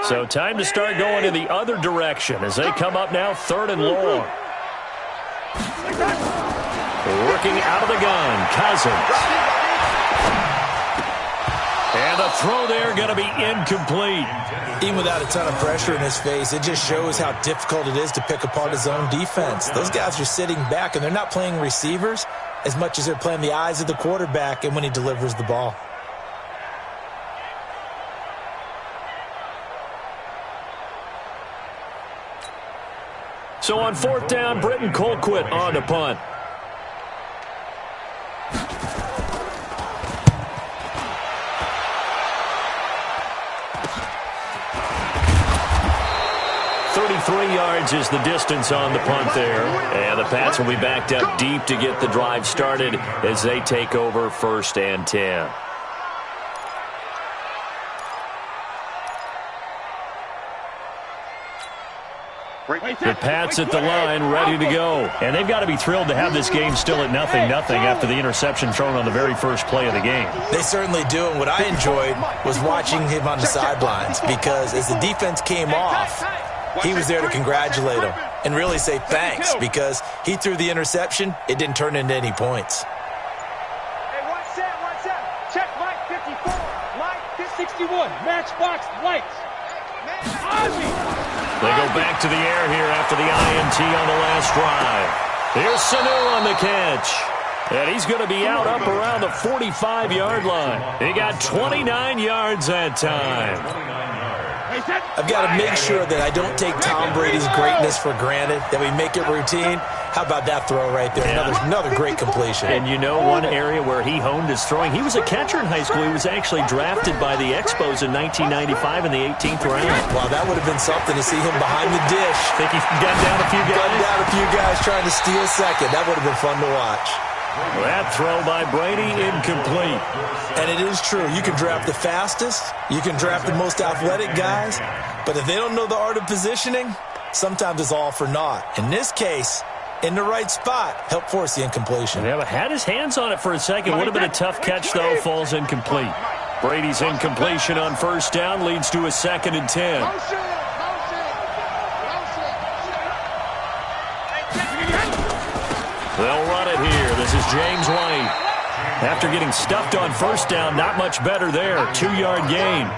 So time to start going in the other direction as they come up now 3rd and long. Working out of the gun, Cousins. And the throw there going to be incomplete. Even without a ton of pressure in his face, it just shows how difficult it is to pick apart his own defense. Those guys are sitting back, and they're not playing receivers as much as they're playing the eyes of the quarterback and when he delivers the ball. So on 4th down, Britton Colquitt on to punt. Three yards is the distance on the punt there. And the Pats will be backed up deep to get the drive started as they take over 1st and 10. The Pats at the line, ready to go. And they've got to be thrilled to have this game still at 0-0 after the interception thrown on the very first play of the game. They certainly do, and what I enjoyed was watching him on the sidelines, because as the defense came off, he was there to congratulate him and really say thanks, because he threw the interception. It didn't turn into any points. Hey, one set. Check Mike 54. Mike 61. Matchbox lights. They go back to the air here after the INT on the last drive. Here's Sanu on the catch. And he's going to be out up around the 45-yard line. He got 29 yards that time. I've got to make sure that I don't take Tom Brady's greatness for granted, that we make it routine. How about that throw right there? Yeah. Another great completion. And you know one area where he honed his throwing? He was a catcher in high school. He was actually drafted by the Expos in 1995 in the 18th round. Wow, that would have been something to see him behind the dish. Think he gunned down a few guys? Gunned down a few guys trying to steal second. That would have been fun to watch. That throw by Brady, incomplete. And it is true. You can draft the fastest. You can draft the most athletic guys. But if they don't know the art of positioning, sometimes it's all for naught. In this case, in the right spot, help force the incompletion. Yeah, but had his hands on it for a second. Would have been a tough catch, though. Falls incomplete. Brady's incompletion on 1st down leads to a 2nd and 10. They'll run it here. This is James White. After getting stuffed on 1st down, not much better there. 2-yard gain.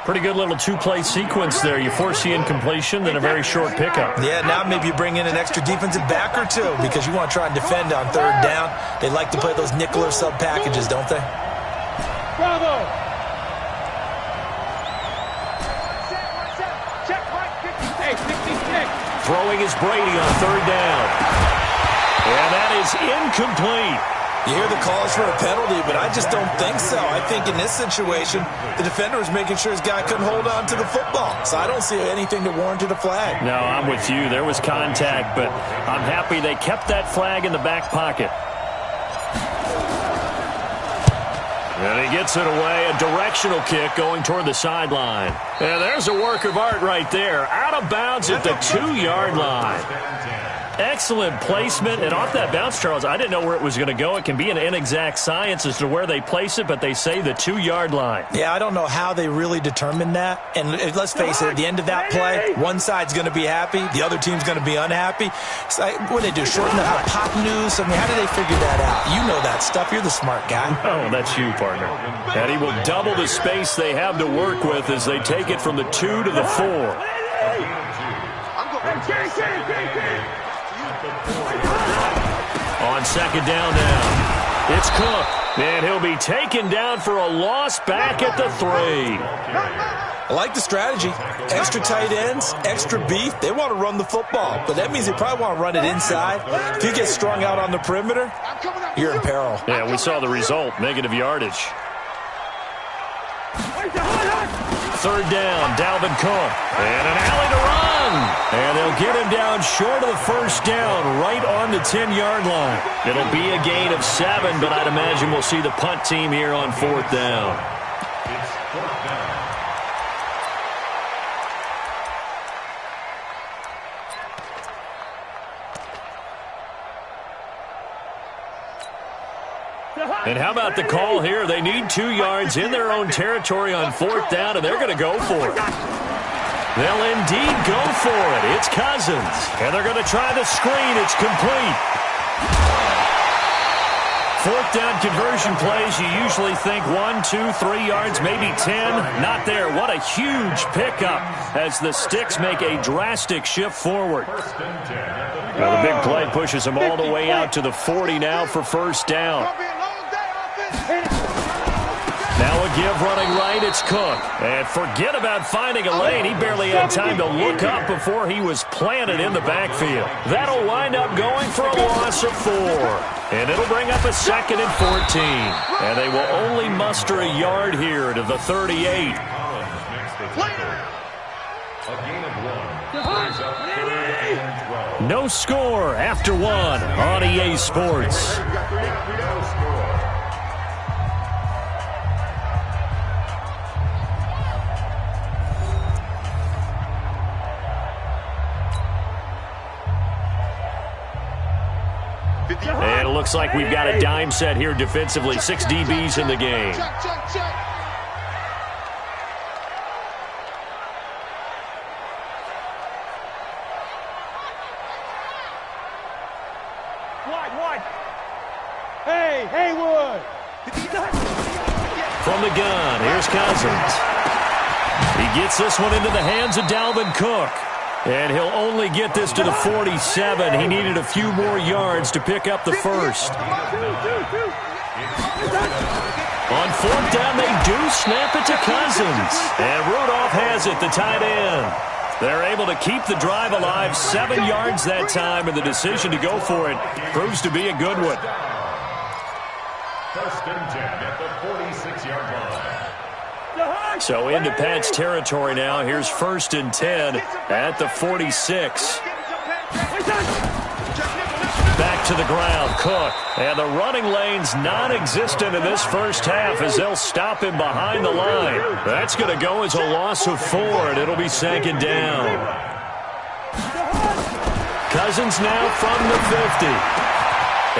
Pretty good little 2-play sequence there. You force the incompletion, then a very short pickup. Yeah, now maybe you bring in an extra defensive back or two because you want to try and defend on 3rd down. They like to play those nickel or sub packages, don't they? Bravo! Throwing is Brady on 3rd down. And that is incomplete. You hear the calls for a penalty, but I just don't think so. I think in this situation, the defender was making sure his guy couldn't hold on to the football. So I don't see anything to warrant a flag. No, I'm with you. There was contact, but I'm happy they kept that flag in the back pocket. And he gets it away, a directional kick going toward the sideline. And there's a work of art right there. Out of bounds at the 2-yard line. Excellent placement, and off that bounce, Charles, I didn't know where it was going to go. It can be an inexact science as to where they place it, but they say the 2-yard line. Yeah, I don't know how they really determined that. And let's face it, at the end of that play, one side's going to be happy, the other team's going to be unhappy. So what do they do, shorten the hypotenuse? I mean, how do they figure that out? You know that stuff. You're the smart guy. Oh, that's you, partner. And he will double the space they have to work with as they take it from the 2 to the 4. On 2nd down now, it's Cook, and he'll be taken down for a loss back at the 3. I like the strategy. Extra tight ends, extra beef. They want to run the football, but that means they probably want to run it inside. If you get strung out on the perimeter, you're in peril. Yeah, we saw the result, negative yardage. 3rd down, Dalvin Cook, and an alley to run. And they'll get him down short of the 1st down, right on the 10-yard line. It'll be a gain of 7, but I'd imagine we'll see the punt team here on 4th down. And how about the call here? They need 2 yards in their own territory on 4th down, and they're going to go for it. They'll indeed go for it. It's Cousins. And they're going to try the screen. It's complete. Fourth down conversion plays, you usually think 1, 2, 3 yards, maybe 10. Not there. What a huge pickup as the Sticks make a drastic shift forward. Well, the big play pushes them all the way out to the 40 now for first down. Now a give running right, it's Cook. And forget about finding a lane. He barely had time to look up before he was planted in the backfield. That'll wind up going for a loss of 4. And it'll bring up a 2nd and 14. And they will only muster a yard here to the 38. No score after 1 on EA Sports. And it looks like we've got a dime set here defensively. 6 DBs in the game. Wide. Hey, Haywood. From the gun, here's Cousins. He gets this one into the hands of Dalvin Cook. And he'll only get this to the 47. He needed a few more yards to pick up the first. On 4th down, they do snap it to Cousins. And Rudolph has it, the tight end. They're able to keep the drive alive, 7 yards that time, and the decision to go for it proves to be a good one. 1st and 10 at the 46-yard line. So into Pat's territory now. Here's 1st and 10 at the 46. Back to the ground, Cook. And the running lane's non-existent in this first half as they'll stop him behind the line. That's going to go as a loss of 4, and it'll be 2nd down. Cousins now from the 50.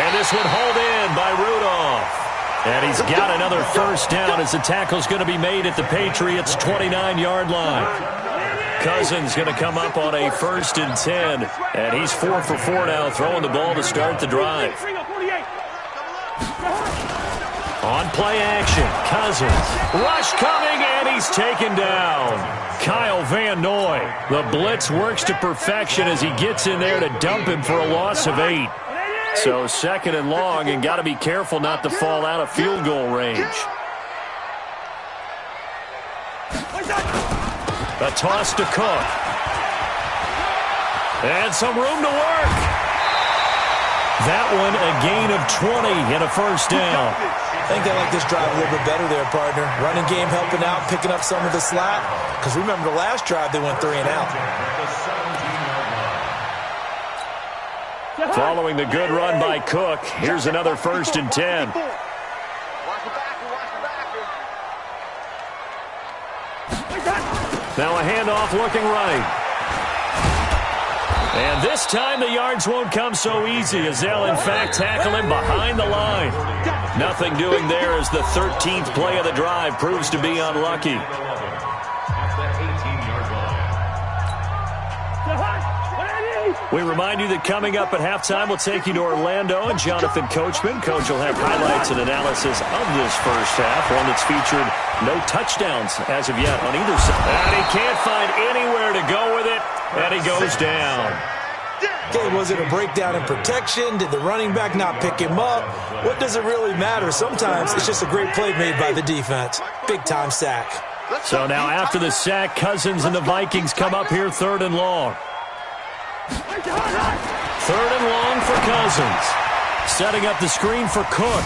And this one hauled in by Rudolph. And he's got another first down as the tackle's going to be made at the Patriots' 29-yard line. Cousins going to come up on a 1st and 10. And he's 4 for 4 now, throwing the ball to start the drive. On play action, Cousins. Rush coming, and he's taken down. Kyle Van Noy. The blitz works to perfection as he gets in there to dump him for a loss of 8. So 2nd and long, and got to be careful not to fall out of field goal range. A toss to Cook. And some room to work. That one a gain of 20 and a first down. I think they like this drive a little bit better there, partner. Running game helping out, picking up some of the slack. Because remember the last drive, they went 3 and out. Following the good run by Cook, here's another 1st and 10. Now a handoff looking right. And this time the yards won't come so easy as they'll in fact tackle him behind the line. Nothing doing there as the 13th play of the drive proves to be unlucky. We remind you that coming up at halftime, we'll take you to Orlando and Jonathan Coachman. Coach will have highlights and analysis of this first half, one that's featured no touchdowns as of yet on either side. And he can't find anywhere to go with it, and he goes down. Okay, was it a breakdown in protection? Did the running back not pick him up? What does it really matter? Sometimes it's just a great play made by the defense. Big-time sack. So now after the sack, Cousins and the Vikings come up here 3rd and long. 3rd and long for Cousins. Setting up the screen for Cook.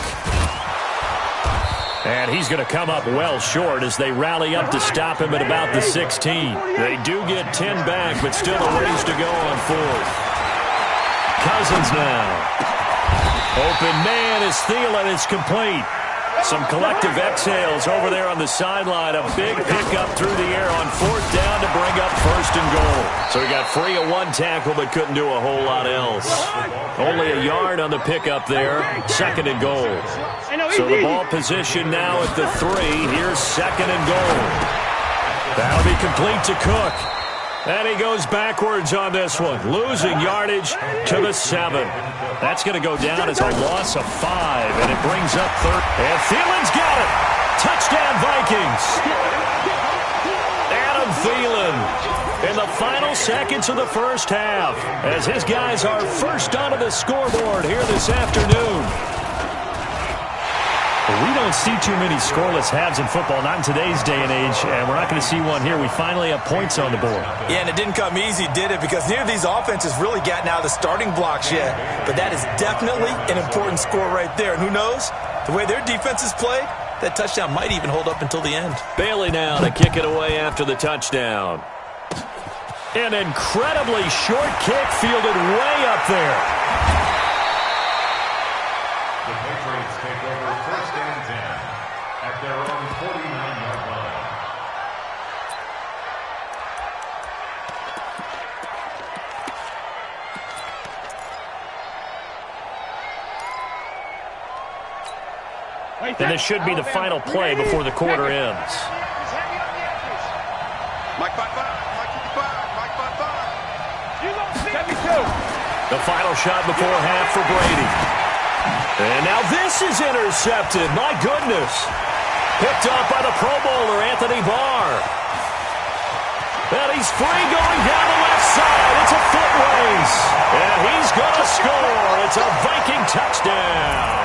And he's going to come up well short as they rally up to stop him at about the 16. They do get 10 back, but still a ways to go on 4th. Cousins now. Open man is Thielen. It's complete. Some collective exhales over there on the sideline. A big pickup through the air on 4th down to bring up 1st and goal. So he got free of 1 tackle but couldn't do a whole lot else. Only a yard on the pickup there. 2nd and goal. So the ball position now at the 3. Here's 2nd and goal. That'll be complete to Cook. And he goes backwards on this one, losing yardage to the 7. That's going to go down as a loss of 5, and it brings up third. And Thielen's got it. Touchdown, Vikings. Adam Thielen in the final seconds of the first half as his guys are first onto the scoreboard here this afternoon. We don't see too many scoreless halves in football, not in today's day and age, and we're not going to see one here. We finally have points on the board. Yeah, and it didn't come easy, did it? Because neither of these offenses really gotten out of the starting blocks yet. But that is definitely an important score right there. And who knows? The way their defense is played, that touchdown might even hold up until the end. Bailey now to kick it away after the touchdown. An incredibly short kick fielded way up there. The Patriots take over first and 10 at their own 49-yard line. And this should be the final play before the quarter ends. Mike 55, Mike 55, Mike 55. You lost 72. The final shot before half for Brady. And now this is intercepted. My goodness. Picked up by the Pro Bowler, Anthony Barr. And he's free going down the left side. It's a foot race. And he's going to score. It's a Viking touchdown.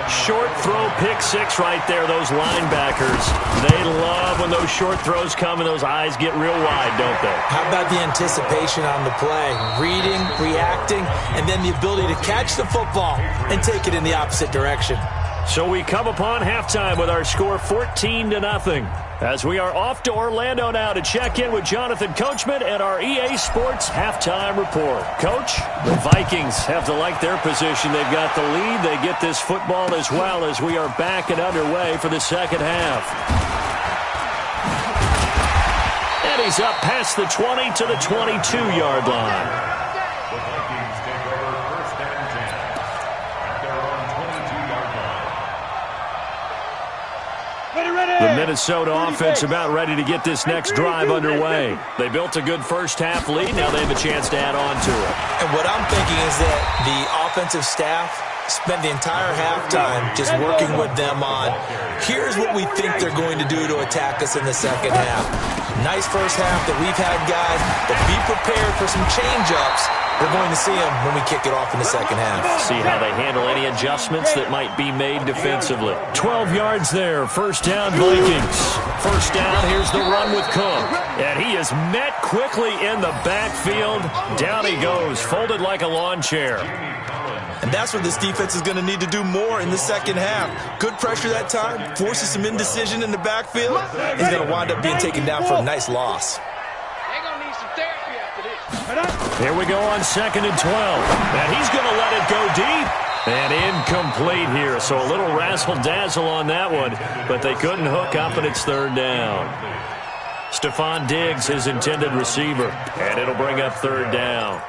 Short throw, pick six right there, those linebackers. They love when those short throws come and those eyes get real wide, don't they? How about the anticipation on the play? Reading, reacting, and then the ability to catch the football and take it in the opposite direction. So we come upon halftime with our score 14-0. As we are off to Orlando now to check in with Jonathan Coachman and our EA Sports halftime report. Coach, the Vikings have to like their position. They've got the lead. They get this football as well as we are back and underway for the second half. And he's up past the 20 to the 22-yard line. The Vikings take over first and 10 at their own 22-yard line. The Minnesota offense about ready to get this next drive underway. They built a good first half lead. Now they have a chance to add on to it. And what I'm thinking is that the offensive staff spent the entire halftime just working with them on, here's what we think they're going to do to attack us in the second half. Nice first half that we've had, guys, but be prepared for some change-ups. We're going to see them when we kick it off in the second half. See how they handle any adjustments that might be made defensively. 12 yards there. First down, Vikings. First down, here's the run with Cook. And he is met quickly in the backfield. Down he goes, folded like a lawn chair. And that's what this defense is going to need to do more in the second half. Good pressure that time, forces some indecision in the backfield. He's going to wind up being taken down for a nice loss. Here we go on 2nd and 12. And he's going to let it go deep. And incomplete here. So a little razzle-dazzle on that one. But they couldn't hook up, and it's third down. Stephon Diggs, his intended receiver. And it'll bring up third down.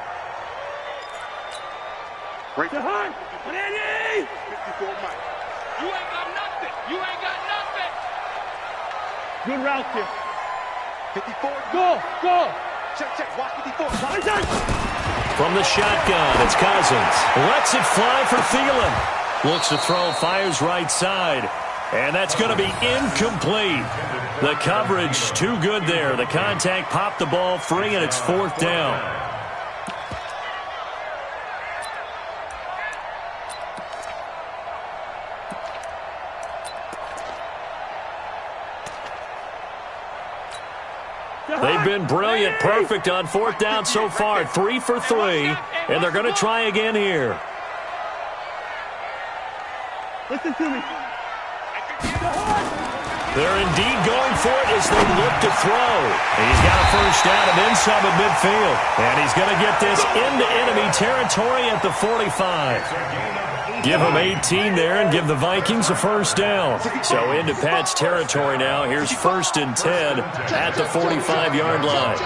Right. 54 Mike. You ain't got nothing. You ain't got nothing. Good route there. 54. Go. Check. Watch 54. From the shotgun, it's Cousins. Lets it fly for Thielen. Looks to throw, fires right side. And that's going to be incomplete. The coverage too good there. The contact popped the ball free, and it's fourth down. They've been brilliant, perfect on fourth down so far. 3 for 3, and they're going to try again here. Listen to me. They're indeed going for it as they look to throw. He's got a first down and then some at midfield. And he's going to get this into enemy territory at the 45. Give him 18 there and give the Vikings a first down. So into Pat's territory now. Here's 1st and 10 at the 45-yard line.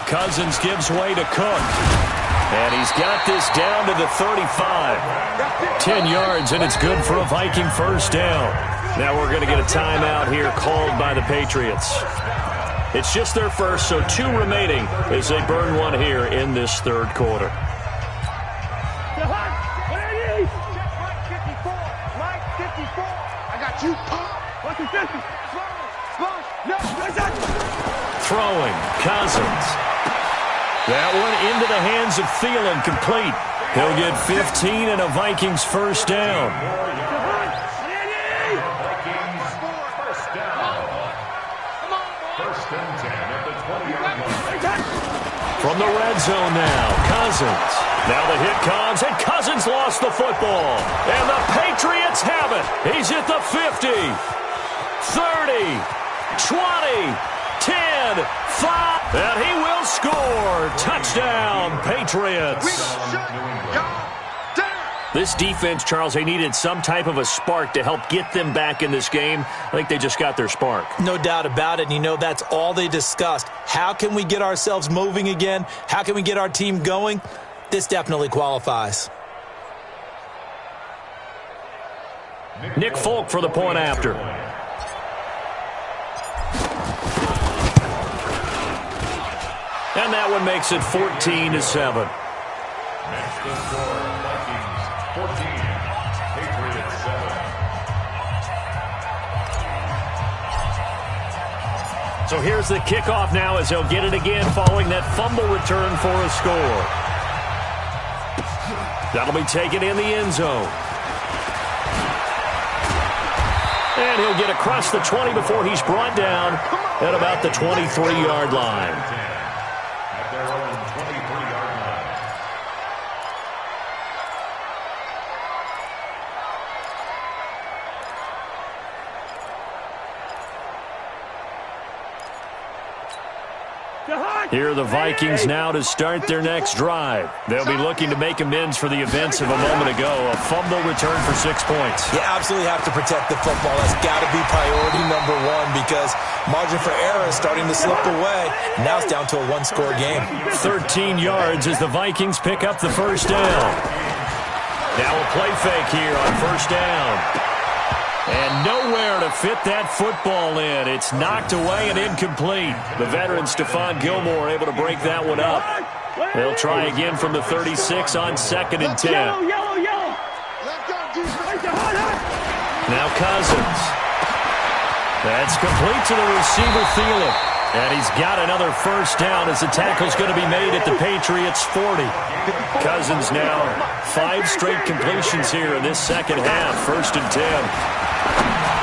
Cousins gives way to Cook. And he's got this down to the 35. 10 yards, and it's good for a Viking first down. Now we're going to get a timeout here called by the Patriots. It's just their first, so 2 remaining as they burn one here in this third quarter. I got you. Throwing, Cousins. That one into the hands of Thielen, complete. He'll get 15 and a Vikings first down. From the red zone now, Cousins. Now the hit comes, and Cousins lost the football. And the Patriots have it. He's at the 50, 30, 20, 10, 5, and he will score. Touchdown, Patriots. This defense, Charles, they needed some type of a spark to help get them back in this game. I think they just got their spark. No doubt about it. And you know, that's all they discussed. How can we get ourselves moving again? How can we get our team going? This definitely qualifies. Nick Folk for the point after. And that one makes it 14-7. Next to score, Vikings 14, Patriots 7. So here's the kickoff now as they'll get it again following that fumble return for a score. That'll be taken in the end zone. And he'll get across the 20 before he's brought down at about the 23-yard line. At their own 23-yard line. Here are the Vikings now to start their next drive. They'll be looking to make amends for the events of a moment ago. A fumble return for 6 points. You absolutely have to protect the football. That's got to be priority number one because margin for error is starting to slip away. Now it's down to a one-score game. 13 yards as the Vikings pick up the first down. Now a play fake here on first down. And nowhere to fit that football in. It's knocked away and incomplete. The veteran Stephon Gilmore able to break that one up. They'll try again from the 36 on 2nd and 10. Now Cousins. That's complete to the receiver, Thielen. And he's got another first down as the tackle's going to be made at the Patriots' 40. Cousins now 5 straight completions here in this second half. 1st and 10.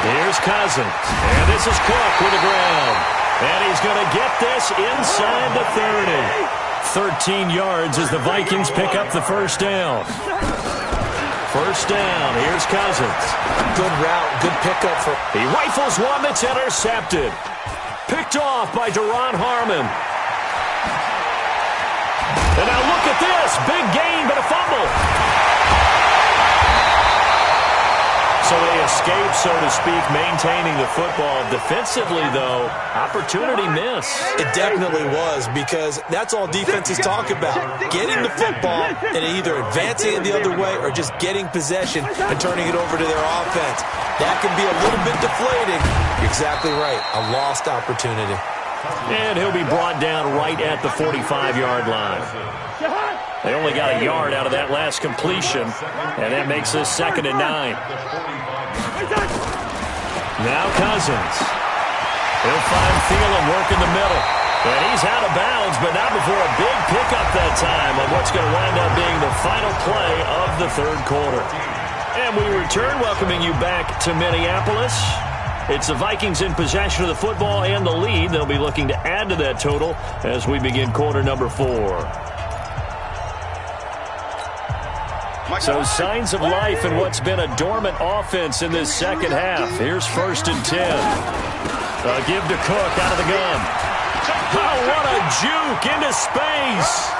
Here's Cousins. And this is Cook with the ground. And he's going to get this inside the 30. 13 yards as the Vikings pick up the first down. First down. Here's Cousins. Good route. Good pickup for... He rifles one that's intercepted. Picked off by Duron Harmon. And now look at this. Big gain, but a fumble. So they escape, so to speak, maintaining the football. Defensively, though, opportunity miss. It definitely was because that's all defenses talk about. Getting the football and either advancing it the other way or just getting possession and turning it over to their offense. That can be a little bit deflating. You're exactly right. A lost opportunity. And he'll be brought down right at the 45-yard line. They only got a yard out of that last completion, and that makes this 2nd and 9. Now Cousins. He'll find Thielen working the middle. And he's out of bounds, but not before a big pickup that time on what's going to wind up being the final play of the third quarter. And we return, welcoming you back to Minneapolis. It's the Vikings in possession of the football and the lead. They'll be looking to add to that total as we begin quarter number 4. So signs of life in what's been a dormant offense in this second half. Here's 1st and 10. Give to Cook out of the gun. Oh, what a juke into space.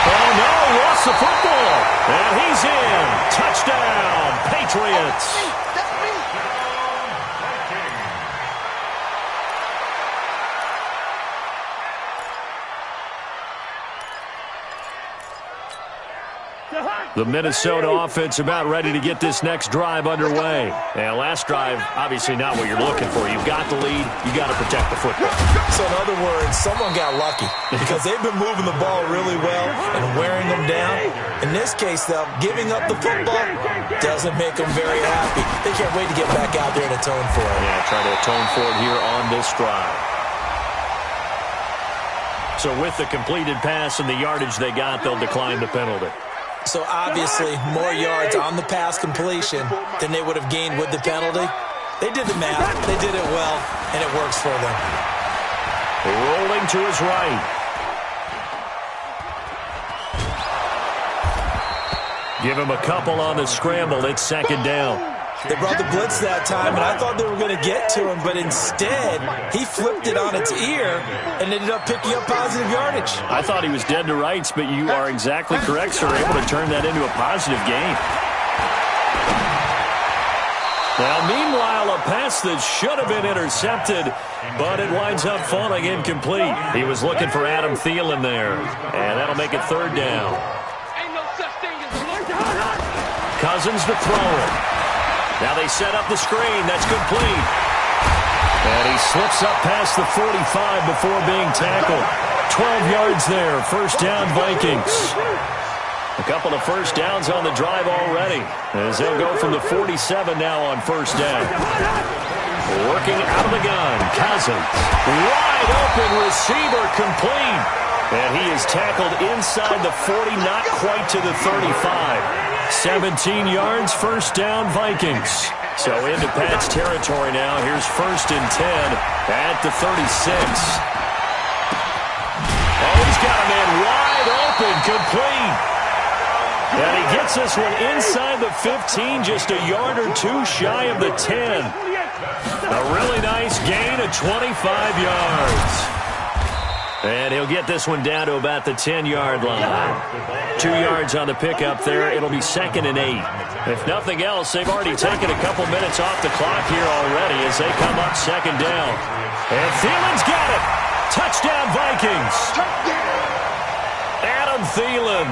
Oh, no, lost the football. And he's in. Touchdown, Patriots. The Minnesota offense about ready to get this next drive underway. And last drive, obviously not what you're looking for. You've got the lead. You've got to protect the football. So in other words, someone got lucky because they've been moving the ball really well and wearing them down. In this case, though, giving up the football doesn't make them very happy. They can't wait to get back out there and atone for it. Yeah, try to atone for it here on this drive. So with the completed pass and the yardage they got, they'll decline the penalty. So obviously more yards on the pass completion than they would have gained with the penalty. They did the math. They did it well, and it works for them. Rolling to his right. Give him a couple on the scramble. It's second down. They brought the blitz that time, and I thought they were going to get to him, but instead, he flipped it on its ear and ended up picking up positive yardage. I thought he was dead to rights, but you are exactly correct, sir. Able to turn that into a positive gain. Now, meanwhile, a pass that should have been intercepted, but it winds up falling incomplete. He was looking for Adam Thielen there, and that'll make it third down. Cousins to throw it. Now they set up the screen. That's complete. And he slips up past the 45 before being tackled. 12 yards there. First down, Vikings. A couple of first downs on the drive already, as they'll go from the 47 now on first down. Working out of the gun. Cousins. Wide open receiver, complete. And he is tackled inside the 40, not quite to the 35. 17 yards, first down, Vikings. So into Pat's territory now. Here's first and 10 at the 36. Oh, he's got a man wide open, complete. And he gets this one inside the 15, just a yard or two shy of the 10. A really nice gain of 25 yards. And he'll get this one down to about the 10-yard line. 2 yards on the pickup there. It'll be second and 8. If nothing else, they've already taken a couple minutes off the clock here already as they come up second down. And Thielen's got it. Touchdown, Vikings. Adam Thielen,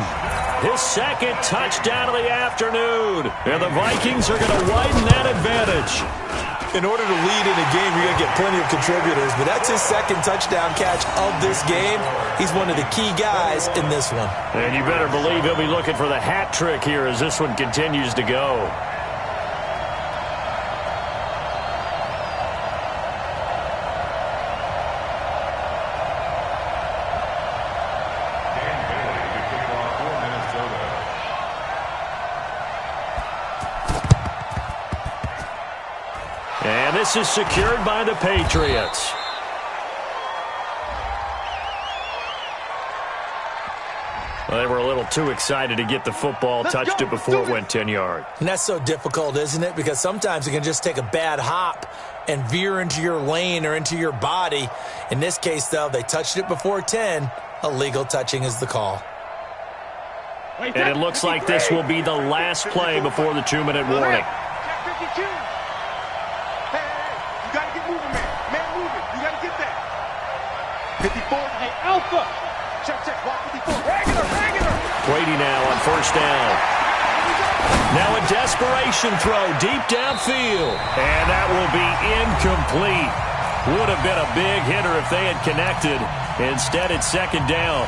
his second touchdown of the afternoon. And the Vikings are going to widen that advantage. In order to lead in a game, you're going to get plenty of contributors, but that's his second touchdown catch of this game. He's one of the key guys in this one. And you better believe he'll be looking for the hat trick here as this one continues to go. And this is secured by the Patriots. Well, they were a little too excited to get the football, touched it before it went 10 yards. And that's so difficult, isn't it? Because sometimes it can just take a bad hop and veer into your lane or into your body. In this case, though, they touched it before 10. Illegal touching is the call. And it looks like this will be the last play before the 2-minute warning. Alpha. Check. Block 54. Regular. Brady now on first down. Now a desperation throw deep downfield. And that will be incomplete. Would have been a big hitter if they had connected. Instead, it's second down.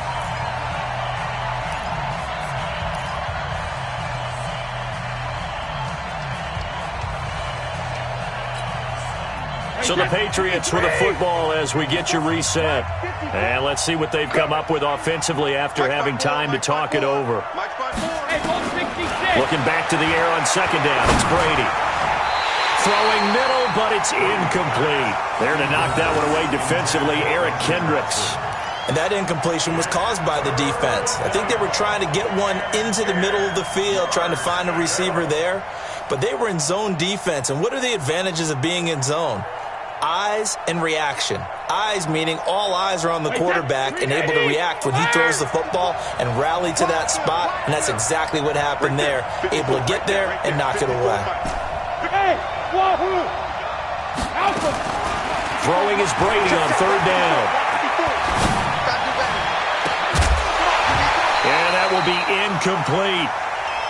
So the Patriots with a football as we get you reset. And let's see what they've come up with offensively after having time to talk it over. Looking back to the air on second down. It's Brady. Throwing middle, but it's incomplete. There to knock that one away defensively, Eric Kendricks. And that incompletion was caused by the defense. I think they were trying to get one into the middle of the field, trying to find a receiver there. But they were in zone defense. And what are the advantages of being in zone? Eyes and reaction. Eyes meaning all eyes are on the quarterback and able to react when he throws the football and rally to that spot, and that's exactly what happened there. Able to get there and knock it away. Throwing is Brady on third down. And that will be incomplete.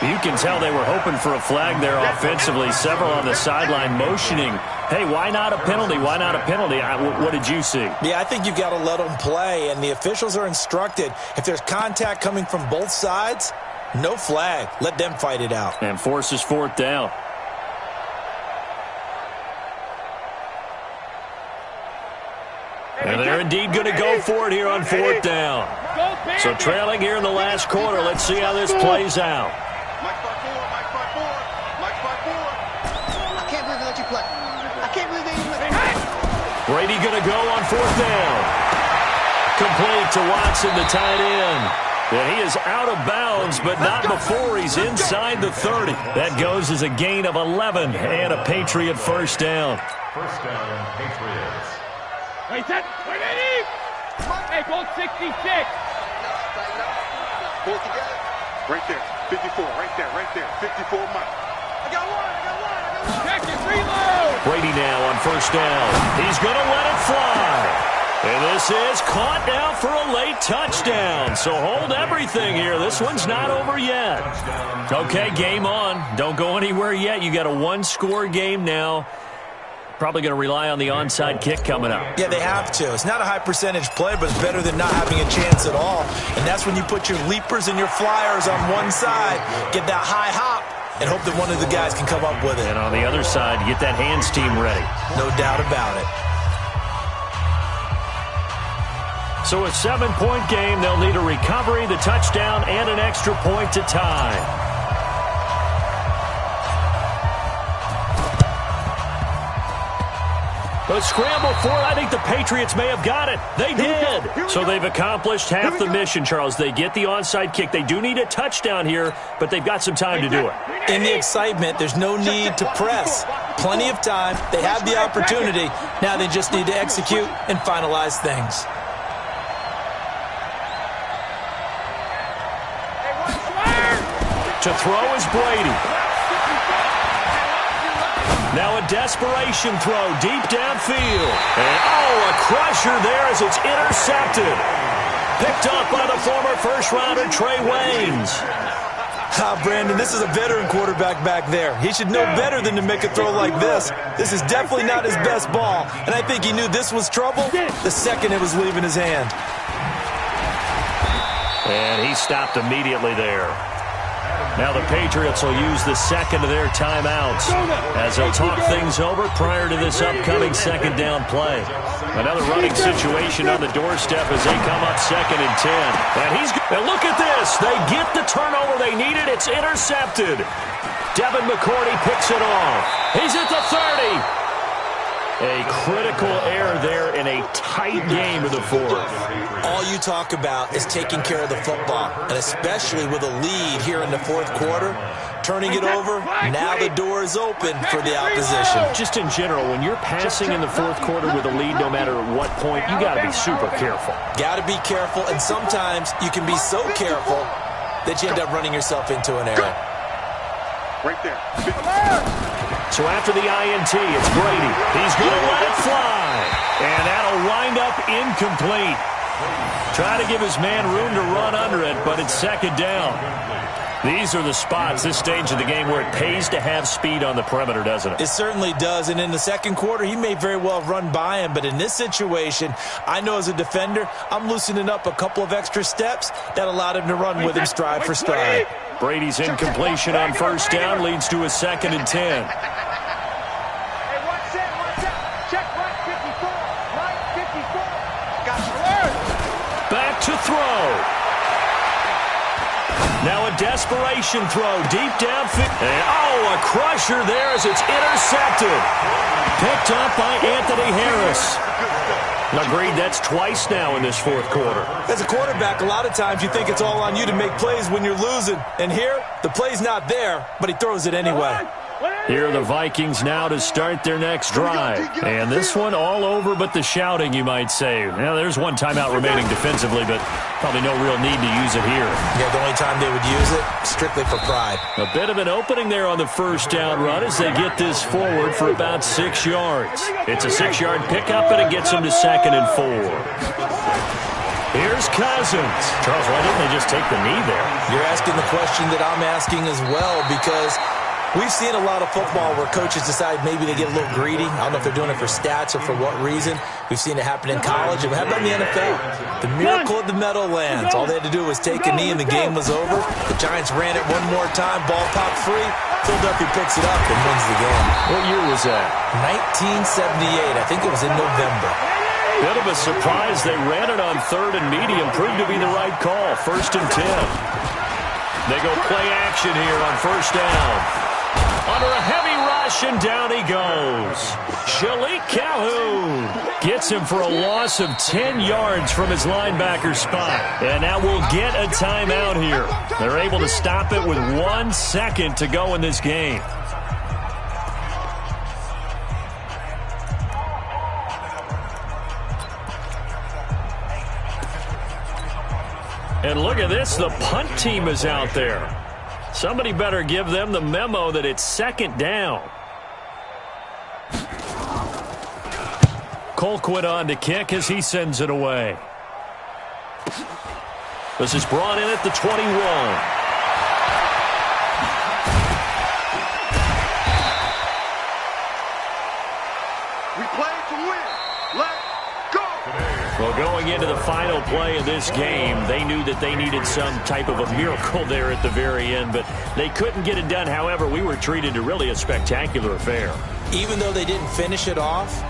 You can tell they were hoping for a flag there offensively. Several on the sideline motioning, hey, why not a penalty? Why not a penalty? What did you see? Yeah, I think you've got to let them play, and the officials are instructed, if there's contact coming from both sides, no flag. Let them fight it out. And forces fourth down. And they're indeed going to go for it here on fourth down. So trailing here in the last quarter. Let's see how this plays out. Mike 5-4. I can't believe they let you play. I can't believe they even let you. Brady going to go on fourth down. Complete to Watson, the tight end. And he is out of bounds, but not before he's inside the 30. That goes as a gain of 11 and a Patriot first down. First down, Patriots. Hey, set. Hey, goal 66. Pull it together. Right there. 54. Right there. 54 Mike. I got one. Check it. Reload. Brady now on first down. He's going to let it fly. And this is caught now for a late touchdown. So hold everything here. This one's not over yet. Okay, game on. Don't go anywhere yet. You got a one-score game now. Probably going to rely on the onside kick coming up. Yeah, they have to. It's not a high percentage play, but it's better than not having a chance at all. And that's when you put your leapers and your flyers on one side, get that high hop, and hope that one of the guys can come up with it. And on the other side, get that hands team ready. No doubt about it. So a 7-point game, they'll need a recovery, the touchdown, and an extra point to tie. But scramble for it. I think the Patriots may have got it. They did. So they've accomplished half the mission, Charles. They get the onside kick. They do need a touchdown here, but they've got some time to do it. In the excitement, there's no need to press. Plenty of time. They have the opportunity. Now they just need to execute and finalize things. To throw is Brady. Now a desperation throw deep downfield. And, a crusher there as it's intercepted. Picked up by the former first-rounder Trey Waynes. Brandon, this is a veteran quarterback back there. He should know better than to make a throw like this. This is definitely not his best ball. And I think he knew this was trouble the second it was leaving his hand. And he stopped immediately there. Now the Patriots will use the second of their timeouts as they'll talk things over prior to this upcoming second down play. Another running situation on the doorstep as they come up 2nd and 10. And look at this. They get the turnover they needed. It's intercepted. Devin McCourty picks it off. He's at the 30. A critical error there in a tight game of the fourth. All you talk about is taking care of the football, and especially with a lead here in the fourth quarter, turning it over, now the door is open for the opposition. Just in general, when you're passing in the fourth quarter with a lead, no matter what point, you got to be super careful. Got to be careful, and sometimes you can be so careful that you end up running yourself into an error. Right there. So after the INT, it's Brady. He's going to let it fly. And that'll wind up incomplete. Trying to give his man room to run under it, but it's second down. These are the spots, this stage of the game, where it pays to have speed on the perimeter, doesn't it? It certainly does, and in the second quarter, he may very well have run by him, but in this situation, I know as a defender, I'm loosening up a couple of extra steps that allowed him to run with him stride for stride. Brady's incompletion on first down leads to a 2nd and 10. Back to throw. Now a desperation throw deep downfield. And, a crusher there as it's intercepted. Picked up by Anthony Harris. Agreed, that's twice now in this fourth quarter. As a quarterback, a lot of times you think it's all on you to make plays when you're losing. And here, the play's not there, but he throws it anyway. Here are the Vikings now to start their next drive. And this one all over but the shouting, you might say. Now, there's one timeout remaining defensively, but probably no real need to use it here. Yeah, the only time they would use it, strictly for pride. A bit of an opening there on the first down run as they get this forward for about 6 yards. It's a 6-yard pickup, and it gets them to 2nd and 4. Here's Cousins. Charles, why didn't they just take the knee there? You're asking the question that I'm asking as well, because we've seen a lot of football where coaches decide maybe they get a little greedy. I don't know if they're doing it for stats or for what reason. We've seen it happen in college. And how about in the NFL? The miracle of the Meadowlands. All they had to do was take a knee and the game was over. The Giants ran it one more time. Ball popped free. Philadelphia picks it up and wins the game. What year was that? 1978. I think it was in November. Bit of a surprise. They ran it on 3rd and medium. Proved to be the right call. 1st and 10. They go play action here on 1st down. Under a heavy rush, and down he goes. Shalik Calhoun gets him for a loss of 10 yards from his linebacker spot. And now we'll get a timeout here. They're able to stop it with 1 second to go in this game. And look at this, the punt team is out there. Somebody better give them the memo that it's 2nd down. Colquitt on to kick as he sends it away. This is brought in at the 21. We play to win. Let's go. Well, going into the final play of this game, they knew that they needed some type of a miracle there at the very end, but they couldn't get it done. However, we were treated to really a spectacular affair. Even though they didn't finish it off,